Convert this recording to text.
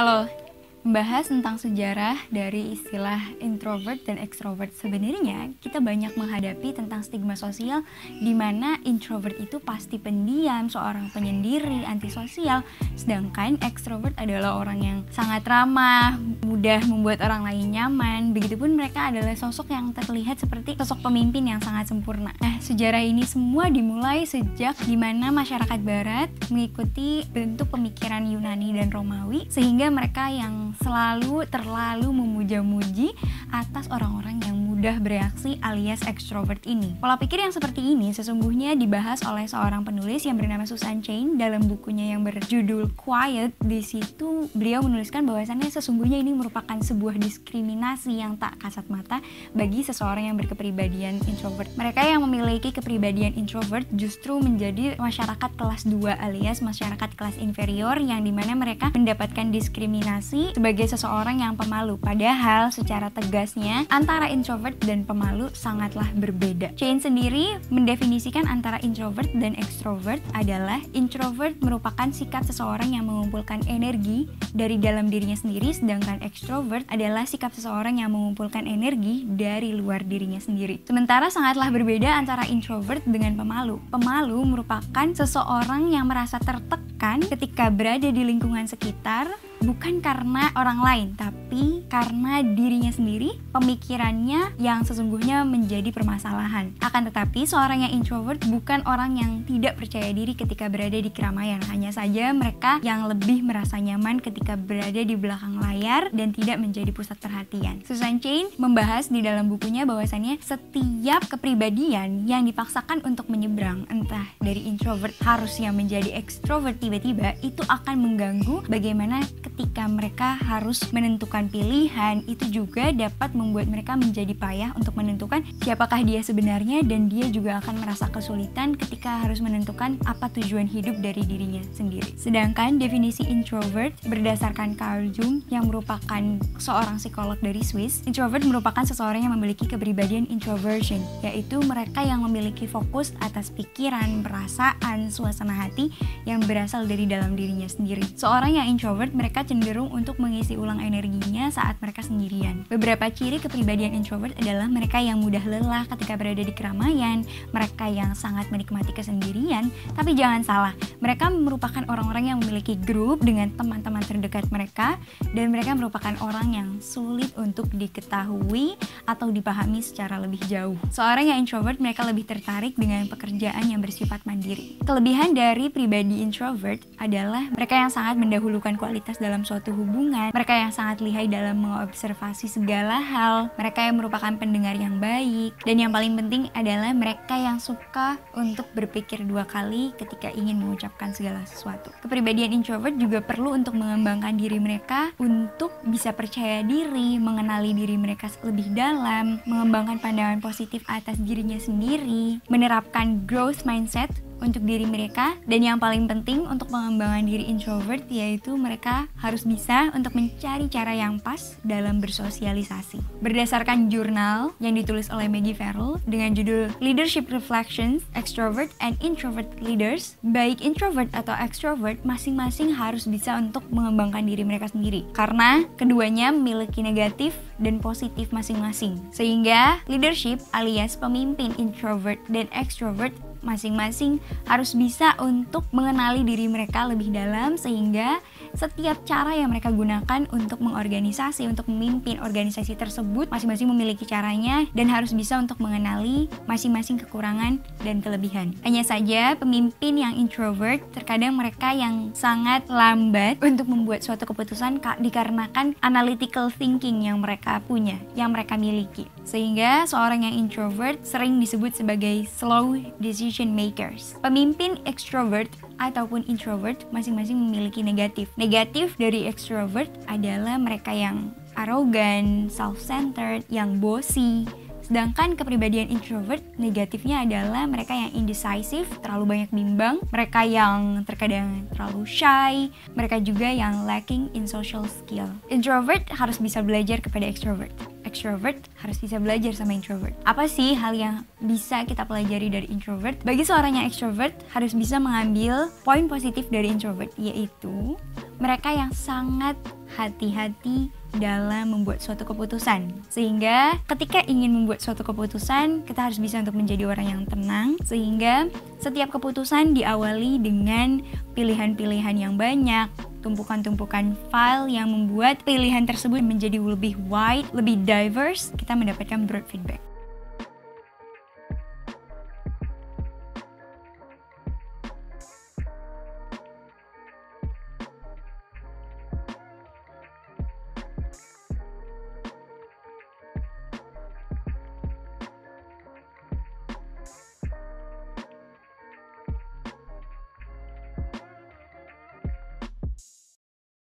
Halo, membahas tentang sejarah dari istilah introvert dan extrovert. Sebenarnya kita banyak menghadapi tentang stigma sosial di mana introvert itu pasti pendiam, seorang penyendiri, antisosial, sedangkan extrovert adalah orang yang sangat ramah, mudah membuat orang lain nyaman. Begitupun mereka adalah sosok yang terlihat seperti sosok pemimpin yang sangat sempurna. Nah, sejarah ini semua dimulai sejak di mana masyarakat barat mengikuti bentuk pemikiran Yunani dan Romawi, sehingga mereka yang selalu terlalu memuja-muji atas orang-orang yang mudah bereaksi alias extrovert ini. Pola pikir yang seperti ini sesungguhnya dibahas oleh seorang penulis yang bernama Susan Cain dalam bukunya yang berjudul Quiet. Di situ beliau menuliskan bahwasannya sesungguhnya ini merupakan sebuah diskriminasi yang tak kasat mata bagi seseorang yang berkepribadian introvert. Mereka yang memiliki kepribadian introvert justru menjadi masyarakat kelas 2 alias masyarakat kelas inferior, yang dimana mereka mendapatkan diskriminasi sebagai seseorang yang pemalu. Padahal secara tegasnya antara introvert dan pemalu sangatlah berbeda. Cain sendiri mendefinisikan antara introvert dan extrovert adalah introvert merupakan sikap seseorang yang mengumpulkan energi dari dalam dirinya sendiri, sedangkan extrovert adalah sikap seseorang yang mengumpulkan energi dari luar dirinya sendiri. Sementara sangatlah berbeda antara introvert dengan pemalu. Pemalu merupakan seseorang yang merasa tertekan ketika berada di lingkungan sekitar, bukan karena orang lain, tapi karena dirinya sendiri, pemikirannya yang sesungguhnya menjadi permasalahan. Akan tetapi, seorang yang introvert bukan orang yang tidak percaya diri ketika berada di keramaian. Hanya saja mereka yang lebih merasa nyaman ketika berada di belakang layar dan tidak menjadi pusat perhatian. Susan Cain membahas di dalam bukunya bahwasannya setiap kepribadian yang dipaksakan untuk menyeberang, entah dari introvert harusnya menjadi extrovert tiba-tiba, itu akan mengganggu bagaimana ketika mereka harus menentukan pilihan. Itu juga dapat membuat mereka menjadi payah untuk menentukan siapakah dia sebenarnya, dan dia juga akan merasa kesulitan ketika harus menentukan apa tujuan hidup dari dirinya sendiri. Sedangkan definisi introvert berdasarkan Carl Jung yang merupakan seorang psikolog dari Swiss, introvert merupakan seseorang yang memiliki kepribadian introversion, yaitu mereka yang memiliki fokus atas pikiran, perasaan, suasana hati yang berasal dari dalam dirinya sendiri. Seorang yang introvert mereka cenderung untuk mengisi ulang energinya saat mereka sendirian. Beberapa ciri kepribadian introvert adalah mereka yang mudah lelah ketika berada di keramaian, mereka yang sangat menikmati kesendirian, tapi jangan salah, mereka merupakan orang-orang yang memiliki grup dengan teman-teman terdekat mereka, dan mereka merupakan orang yang sulit untuk diketahui atau dipahami secara lebih jauh. Seorang yang introvert mereka lebih tertarik dengan pekerjaan yang bersifat mandiri. Kelebihan dari pribadi introvert adalah mereka yang sangat mendahulukan kualitas dalam suatu hubungan, mereka yang sangat lihai dalam mengobservasi segala hal, mereka yang merupakan pendengar yang baik, dan yang paling penting adalah mereka yang suka untuk berpikir dua kali ketika ingin mengucapkan segala sesuatu. Kepribadian introvert juga perlu untuk mengembangkan diri mereka untuk bisa percaya diri, mengenali diri mereka lebih dalam, mengembangkan pandangan positif atas dirinya sendiri, menerapkan growth mindset untuk diri mereka, dan yang paling penting untuk pengembangan diri introvert yaitu mereka harus bisa untuk mencari cara yang pas dalam bersosialisasi. Berdasarkan jurnal yang ditulis oleh Maggie Farrell dengan judul Leadership Reflections, Extrovert and Introvert Leaders, baik introvert atau extrovert masing-masing harus bisa untuk mengembangkan diri mereka sendiri, karena keduanya memiliki negatif dan positif masing-masing, sehingga leadership alias pemimpin introvert dan extrovert masing-masing harus bisa untuk mengenali diri mereka lebih dalam, sehingga setiap cara yang mereka gunakan untuk mengorganisasi, untuk memimpin organisasi tersebut masing-masing memiliki caranya dan harus bisa untuk mengenali masing-masing kekurangan dan kelebihan. Hanya saja pemimpin yang introvert terkadang mereka yang sangat lambat untuk membuat suatu keputusan dikarenakan analytical thinking yang mereka punya, yang mereka miliki, sehingga seorang yang introvert sering disebut sebagai slow decision makers. Pemimpin extrovert ataupun introvert masing-masing memiliki negatif. Negatif dari extrovert adalah mereka yang arogan, self-centered, yang bossy. Sedangkan kepribadian introvert negatifnya adalah mereka yang indecisive, terlalu banyak bimbang, mereka yang terkadang terlalu shy, mereka juga yang lacking in social skill. Introvert harus bisa belajar kepada extrovert. Extrovert harus bisa belajar sama introvert. Apa sih hal yang bisa kita pelajari dari introvert? Bagi seorang yang extrovert harus bisa mengambil poin positif dari introvert, yaitu mereka yang sangat hati-hati dalam membuat suatu keputusan. Sehingga ketika ingin membuat suatu keputusan, kita harus bisa untuk menjadi orang yang tenang, sehingga setiap keputusan diawali dengan pilihan-pilihan yang banyak, tumpukan-tumpukan file yang membuat pilihan tersebut menjadi lebih wide, lebih diverse, kita mendapatkan broad feedback.